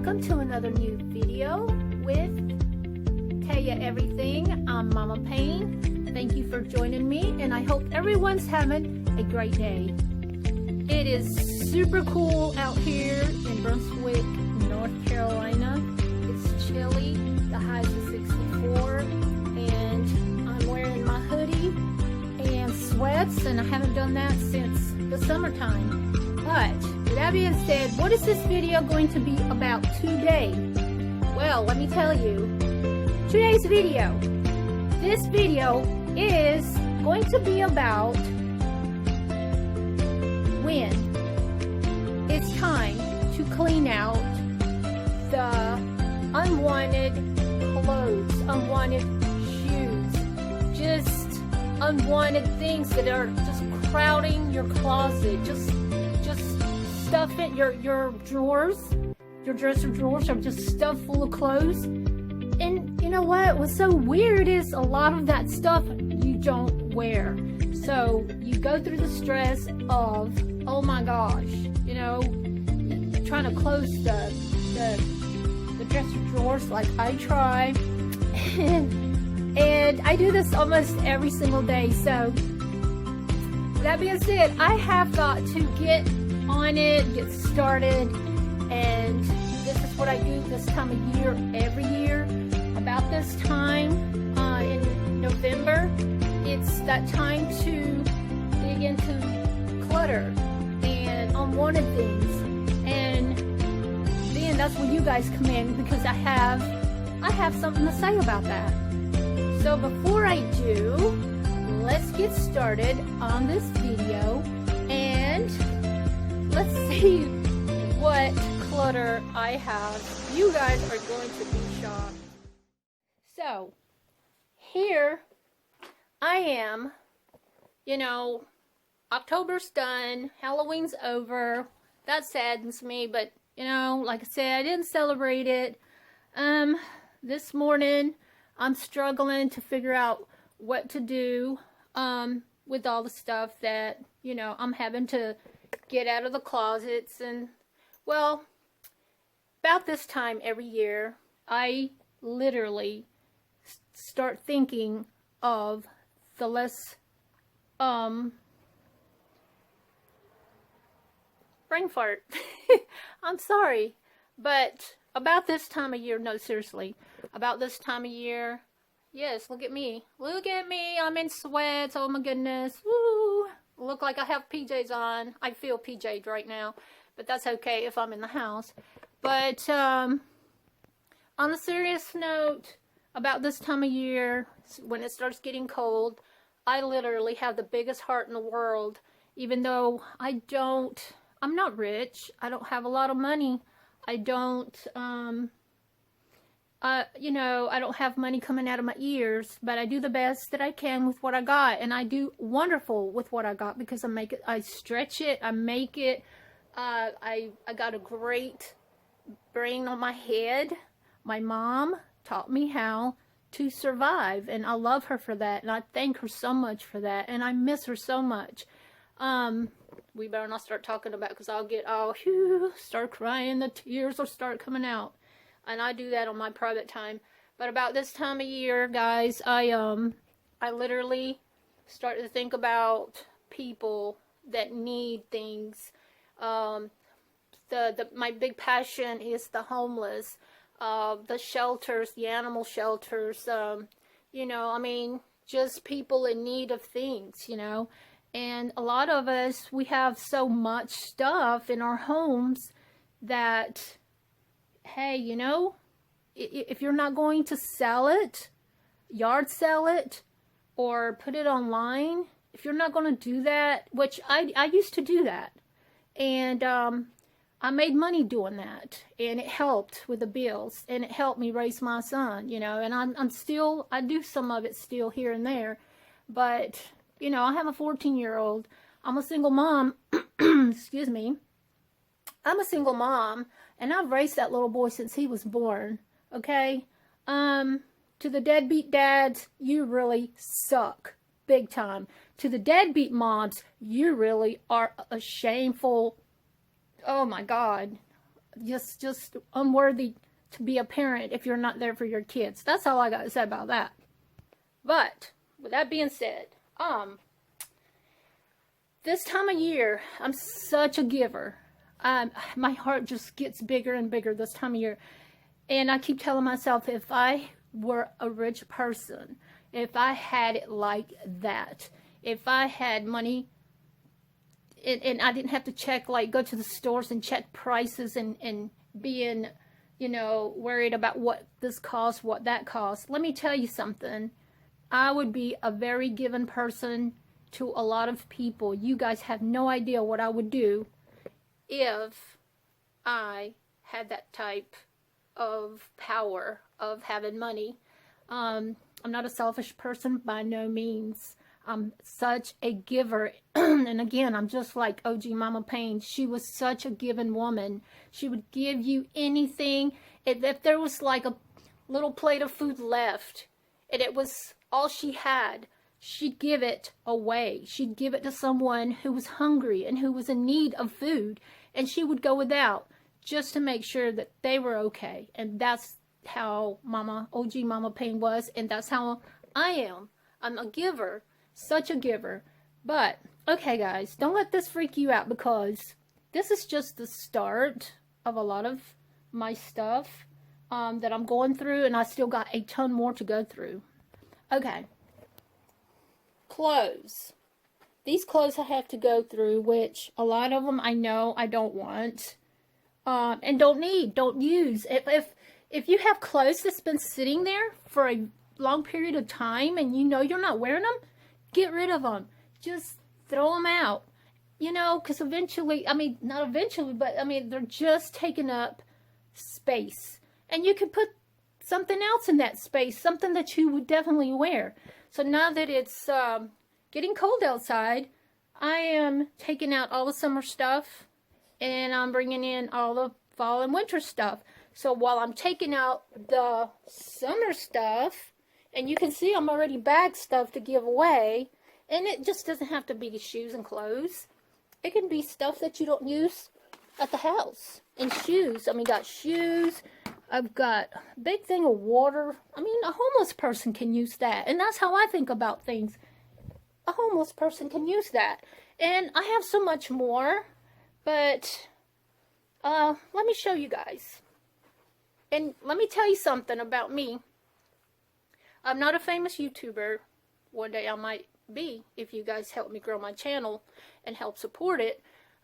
welcome to another new video with Taya Everything. I'm Mama Payne. Thank you for joining me, and I hope everyone's having a great day. It is super cool out here in Brunswick, North Carolina. It's chilly. The highs are 64, and I'm wearing my hoodie and sweats, and I haven't done that since the summertime. But with that being said, what is this video going to be about today? Well, let me tell you, today's video, this video is going to be about when it's time to clean out the unwanted clothes, unwanted shoes, just unwanted things that are just crowding your closet, just stuff it, your drawers, your dresser drawers are just stuffed full of clothes. And you know what? What's so weird is a lot of that stuff you don't wear. So you go through the stress of, oh my gosh, you know, trying to close the dresser drawers like I try. And I do this almost every single day. So that being said, I have got to get on it, get started, and this is what I do this time of year every year. About this time in November, it's that time to dig into clutter and unwanted things, and then that's where you guys come in, because I have something to say about that. So before I do, let's get started on this video and let's see what clutter I have. You guys are going to be shocked. So, here I am. You know, October's done. Halloween's over. That saddens me, but, you know, like I said, I didn't celebrate it. This morning, I'm struggling to figure out what to do, with all the stuff that, you know, I'm having to get out of the closets. And well, about this time every year, I literally start thinking of the less brain fart. I'm sorry, but about this time of year, no, seriously, about this time of year, yes, look at me, I'm in sweats, oh my goodness, woo. Look like I have PJs on. I feel PJ'd right now, but that's okay if I'm in the house. But on a serious note, about this time of year, when it starts getting cold, I literally have the biggest heart in the world. Even though I'm not rich. I don't have a lot of money. I don't, you know, I don't have money coming out of my ears, but I do the best that I can with what I got, and I do wonderful with what I got, because I stretch it, I make it. I got a great brain on my head. My mom taught me how to survive, and I love her for that, and I thank her so much for that, and I miss her so much. We better not start talking about, because I'll get all, start crying, the tears will start coming out. And I do that on my private time. But about this time of year, guys, I literally start to think about people that need things. My big passion is the homeless, the shelters, the animal shelters, you know, I mean, just people in need of things, you know. And a lot of us, we have so much stuff in our homes that, hey, you know, if you're not going to sell it, yard sell it, or put it online, if you're not going to do that, which I used to do that, and I made money doing that, and it helped with the bills, and it helped me raise my son, you know, and I do some of it still here and there, but, you know, I have a 14-year-old, I'm a single mom, excuse me, I'm a single mom, and I've raised that little boy since he was born, okay? To the deadbeat dads, you really suck, big time. To the deadbeat moms, you really are a shameful, oh my God, just unworthy to be a parent if you're not there for your kids. That's all I got to say about that. But with that being said, this time of year, I'm such a giver. My heart just gets bigger and bigger this time of year. And I keep telling myself, if I were a rich person, if I had it like that, if I had money and I didn't have to check, like go to the stores and check prices and being, worried about what this costs, what that costs. Let me tell you something. I would be a very given person to a lot of people. You guys have no idea what I would do if I had that type of power of having money. I'm not a selfish person by no means. I'm such a giver. And again, I'm just like OG Mama Payne. She was such a giving woman. She would give you anything. If there was like a little plate of food left and it was all she had, she'd give it away. She'd give it to someone who was hungry and who was in need of food. And she would go without just to make sure that they were okay. And that's how OG Mama Payne was. And that's how I am. I'm a giver. Such a giver. But, okay guys, don't let this freak you out, because this is just the start of a lot of my stuff that I'm going through, and I still got a ton more to go through. Okay. Clothes. These clothes I have to go through, which a lot of them I know I don't want and don't need, don't use. If you have clothes that's been sitting there for a long period of time and you're not wearing them, get rid of them. Just throw them out. Because eventually, not eventually, but they're just taking up space. And you can put something else in that space, something that you would definitely wear. So now that it's getting cold outside, I am taking out all the summer stuff and I'm bringing in all the fall and winter stuff. So while I'm taking out the summer stuff, and you can see I'm already bagged stuff to give away, and it just doesn't have to be shoes and clothes. It can be stuff that you don't use at the house. And shoes, got shoes. I've got a big thing of water. A homeless person can use that. And that's how I think about things. A homeless person can use that. And I have so much more. But, let me show you guys. And let me tell you something about me. I'm not a famous YouTuber. One day I might be, if you guys help me grow my channel and help support it.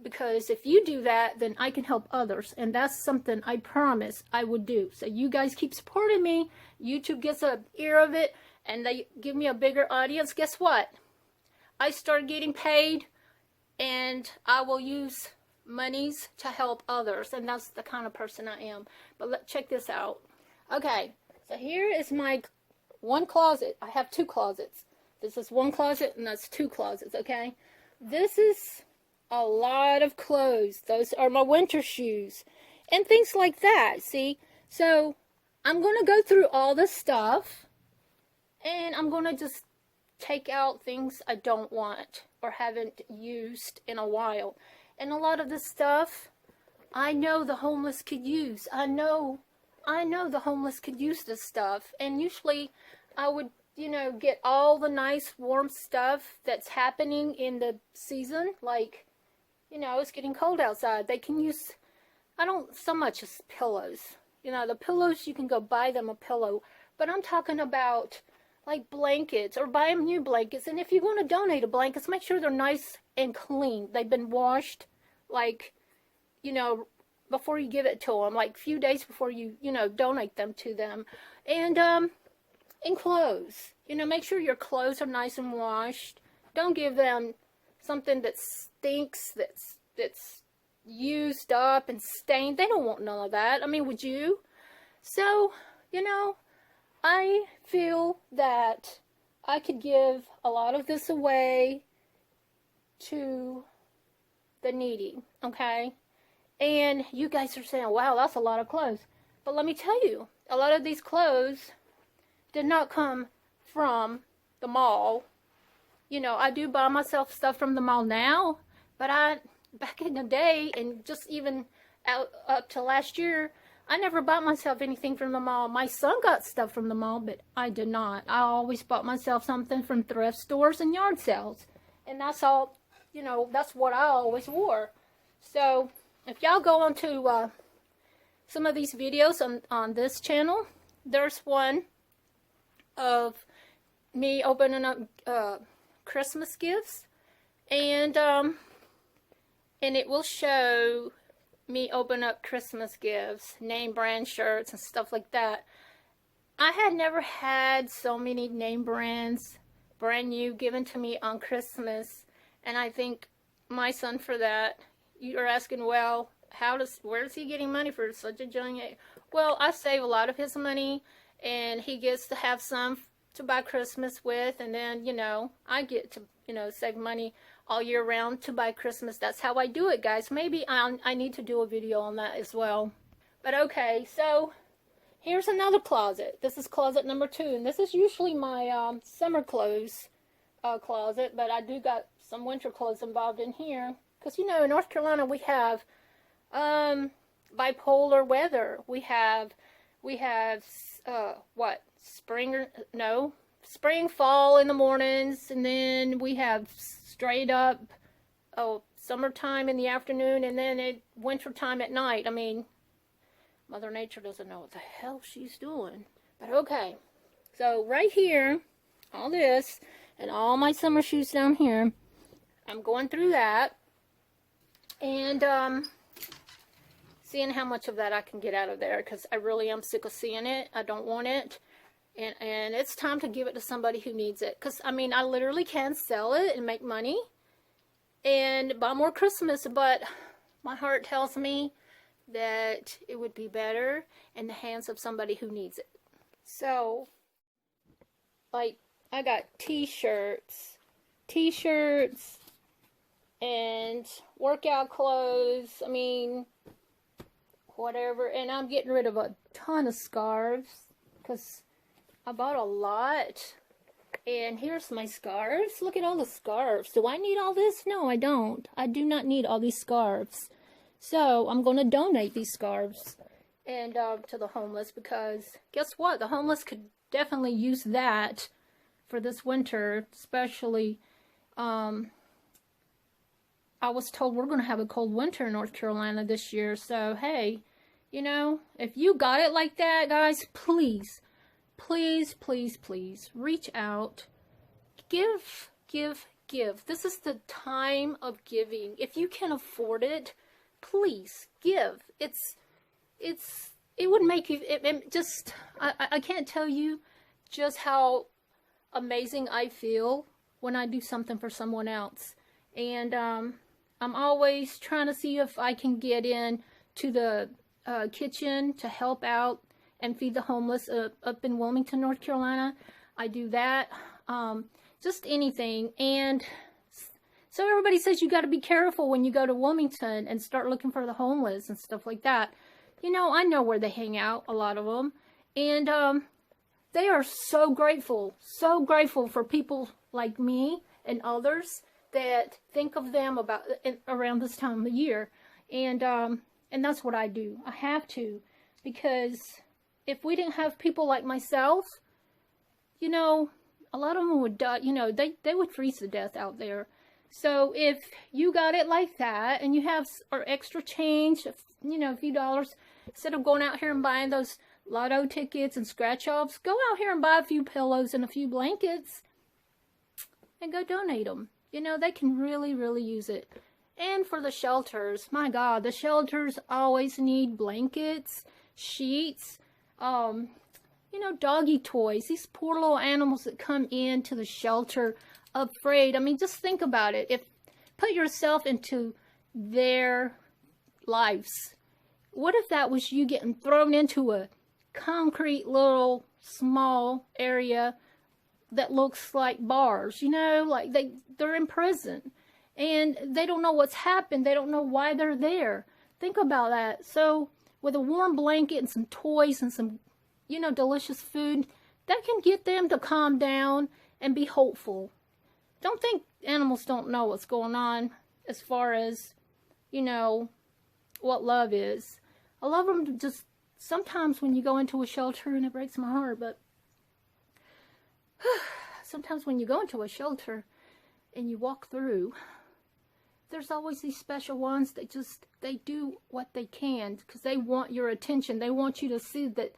Because if you do that, then I can help others. And that's something I promise I would do. So you guys keep supporting me. YouTube gets an ear of it. And they give me a bigger audience. Guess what? I start getting paid. And I will use monies to help others. And that's the kind of person I am. But check this out. Okay. So here is my one closet. I have two closets. This is one closet and that's two closets. Okay. This is a lot of clothes. Those are my winter shoes and things like that. See, so I'm going to go through all this stuff and I'm going to just take out things I don't want or haven't used in a while. And a lot of this stuff I know the homeless could use. I know the homeless could use this stuff. And usually I would, get all the nice warm stuff that's happening in the season. Like, it's getting cold outside. They can use, I don't so much as pillows. The pillows, you can go buy them a pillow. But I'm talking about like blankets, or buy them new blankets. And if you're going to donate a blankets, make sure they're nice and clean. They've been washed, like, before you give it to them, like a few days before you, donate them to them. And clothes. Make sure your clothes are nice and washed. Don't give them something that stinks, that's used up and stained. They don't want none of that. Would you? So, I feel that I could give a lot of this away to the needy, okay? And you guys are saying, wow, that's a lot of clothes. But let me tell you, a lot of these clothes did not come from the mall. I do buy myself stuff from the mall now, but back in the day, and just even up to last year, I never bought myself anything from the mall. My son got stuff from the mall, but I did not. I always bought myself something from thrift stores and yard sales. And that's all, you know, that's what I always wore. So if y'all go onto some of these videos on this channel, there's one of me opening up Christmas gifts, and it will show me open up Christmas gifts, name brand shirts and stuff like that. I had never had so many name brands brand new given to me on Christmas, and I thank my son for that. You're asking, well, where is he getting money for such a young age? Well, I save a lot of his money, and he gets to have some to buy Christmas with, and then, you know, I get to, you know, save money all year round to buy Christmas. That's how I do it, guys. Maybe I need to do a video on that as well. But okay, so here's another closet. This is closet number 2, and this is usually my summer clothes closet, but I do got some winter clothes involved in here, because, you know, in North Carolina we have bipolar weather. We have what, spring, fall in the mornings, and then we have straight up summertime in the afternoon, and then wintertime at night. I mean, Mother Nature doesn't know what the hell she's doing. But okay, so right here, all this and all my summer shoes down here, I'm going through that and seeing how much of that I can get out of there, because I really am sick of seeing it. I don't want it. And it's time to give it to somebody who needs it. Because, I mean, I literally can sell it and make money and buy more Christmas. But my heart tells me that it would be better in the hands of somebody who needs it. So, like, I got t-shirts, and workout clothes. I mean, whatever. And I'm getting rid of a ton of scarves, because I bought a lot. And here's my scarves. Look at all the scarves. Do I need all this? No, I don't. I do not need all these scarves. So I'm going to donate these scarves and to the homeless, because guess what? The homeless could definitely use that for this winter, especially. I was told we're going to have a cold winter in North Carolina this year. So, hey, you know, if you got it like that, guys, please, please, please, please reach out. Give. This is the time of giving. If you can afford it, please give. It would make you, I can't tell you just how amazing I feel when I do something for someone else. And I'm always trying to see if I can get in to the kitchen to help out and feed the homeless up in Wilmington, North Carolina. I do that. Just anything. And so everybody says you got to be careful when you go to Wilmington and start looking for the homeless and stuff like that. You know, I know where they hang out, a lot of them. And they are so grateful for people like me and others that think of them about around this time of the year. And that's what I do. I have to, because if we didn't have people like myself, you know, a lot of them would die. You know, they would freeze to death out there. So if you got it like that and you have or extra change, you know, a few dollars, instead of going out here and buying those lotto tickets and scratch offs, go out here and buy a few pillows and a few blankets and go donate them. You know, they can really, really use it. And for the shelters, my God, the shelters always need blankets, sheets, you know, doggy toys. These poor little animals that come into the shelter afraid. I mean, just think about it. Put yourself into their lives. What if that was you getting thrown into a concrete little small area that looks like bars, you know, like they're in prison and they don't know what's happened. They don't know why they're there. Think about that. So with a warm blanket and some toys and some, you know, delicious food, that can get them to calm down and be hopeful. Don't think animals don't know what's going on as far as, you know, what love is. I love them just sometimes when you go into a shelter, and it breaks my heart, but sometimes when you go into a shelter and you walk through, there's always these special ones that just, they do what they can because they want your attention. They want you to see that,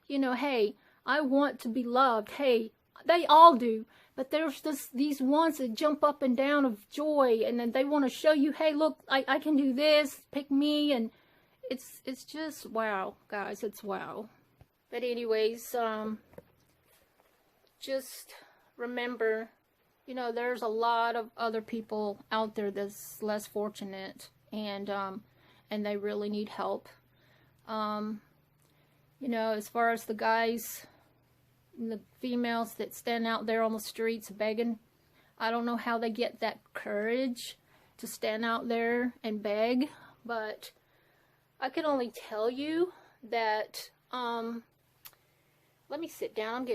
you know, hey, I want to be loved. Hey, they all do. But there's just these ones that jump up and down of joy, and then they want to show you, hey, look, I can do this, pick me, and it's just wow, guys, it's wow. But anyways, just remember, you know, there's a lot of other people out there that's less fortunate, and they really need help. You know, as far as the guys and the females that stand out there on the streets begging, I don't know how they get that courage to stand out there and beg, but I can only tell you that, let me sit down.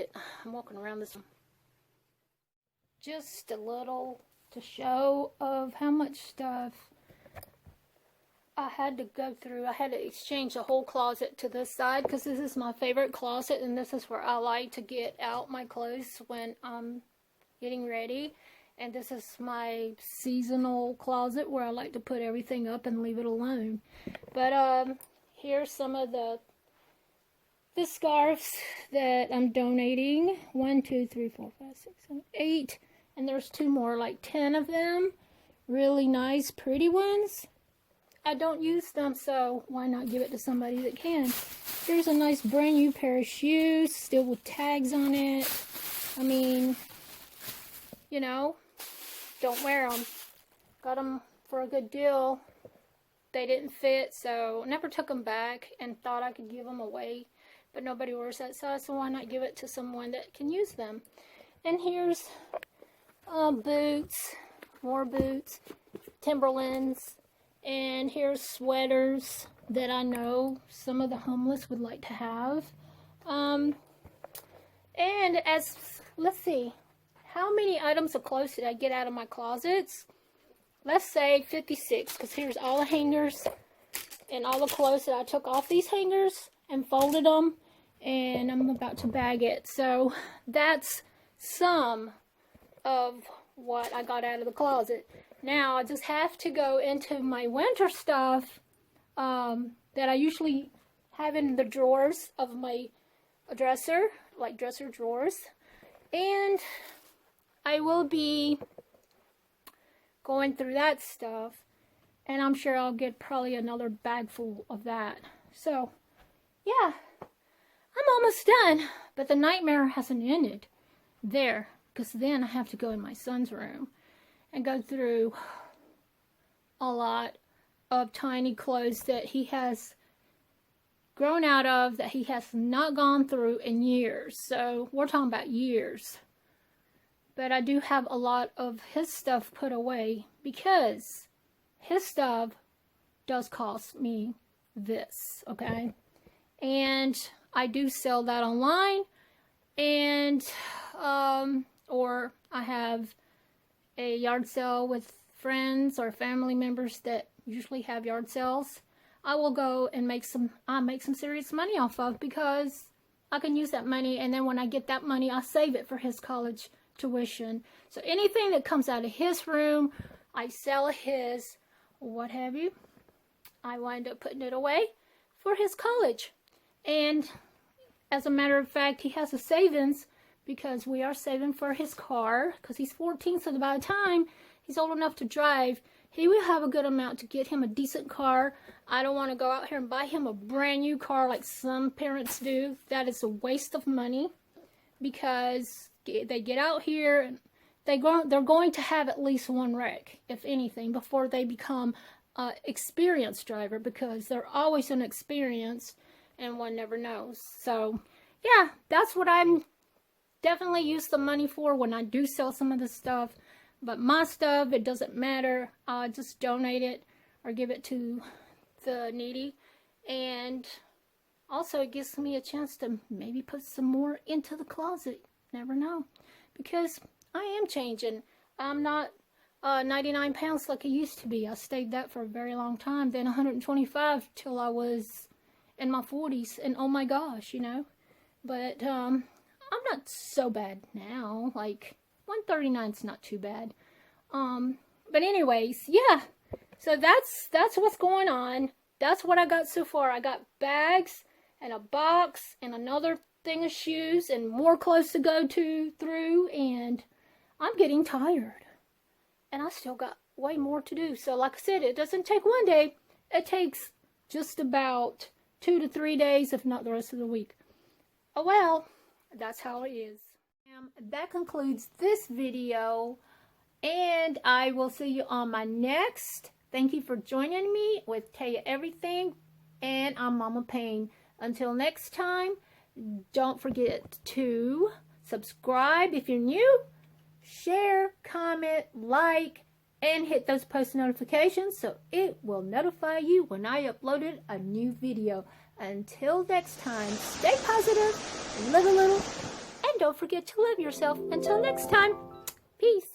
I'm walking around this. Just a little to show of how much stuff I had to go through. I had to exchange the whole closet to this side because this is my favorite closet, and this is where I like to get out my clothes when I'm getting ready. And this is my seasonal closet where I like to put everything up and leave it alone. But here's some of the scarves that I'm donating. 1, 2, 3, 4, 5, 6, 7, 8. And there's 2 more, like 10 of them. Really nice, pretty ones. I don't use them, so why not give it to somebody that can? Here's a nice brand new pair of shoes, still with tags on it. I mean, you know, don't wear them. Got them for a good deal. They didn't fit, so never took them back and thought I could give them away. But nobody wears that size, so why not give it to someone that can use them? And here's boots, more boots, Timberlands, and here's sweaters that I know some of the homeless would like to have. And let's see, how many items of clothes did I get out of my closets? Let's say 56, because here's all the hangers and all the clothes that I took off these hangers and folded them, and I'm about to bag it. So that's some of what I got out of the closet. Now I just have to go into my winter stuff that I usually have in the drawers of my dresser, like dresser drawers, and I will be going through that stuff, and I'm sure I'll get probably another bag full of that. So yeah, I'm almost done, but the nightmare hasn't ended there, because then I have to go in my son's room and go through a lot of tiny clothes that he has grown out of, that he has not gone through in years. So we're talking about years. But I do have a lot of his stuff put away because his stuff does cost me this, okay? And I do sell that online, and or I have a yard sale with friends or family members that usually have yard sales. I will go and make some serious money off of, because I can use that money, and then when I get that money, I save it for his college tuition. So anything that comes out of his room, I sell his, what have you, I wind up putting it away for his college. And as a matter of fact, he has a savings, because we are saving for his car, because he's 14, so by the time he's old enough to drive, he will have a good amount to get him a decent car. I don't want to go out here and buy him a brand new car like some parents do. That is a waste of money, because they get out here and they're going to have at least one wreck, if anything, before they become an experienced driver, because they're always inexperienced and one never knows. So yeah, that's what I'm definitely use the money for when I do sell some of the stuff. But my stuff, it doesn't matter. I'll just donate it or give it to the needy. And also it gives me a chance to maybe put some more into the closet. Never know. Because I am changing. I'm not 99 pounds like I used to be. I stayed that for a very long time. Then 125 till I was in my 40s. And oh my gosh, you know. But I'm not so bad now. Like 139's not too bad. But anyways, yeah. So that's what's going on. That's what I got so far. I got bags and a box and another thing of shoes and more clothes to go through, and I'm getting tired. And I still got way more to do. So like I said, it doesn't take one day. It takes just about 2 to 3 days, if not the rest of the week. Oh well, that's how it is. That concludes this video, and I will see you on my next. Thank you for joining me with Taya Everything, and I'm Mama Payne. Until next time, don't forget to subscribe if you're new, share, comment, like, and hit those post notifications so it will notify you when I uploaded a new video. Until next time, stay positive, live a little, and don't forget to love yourself. Until next time, peace.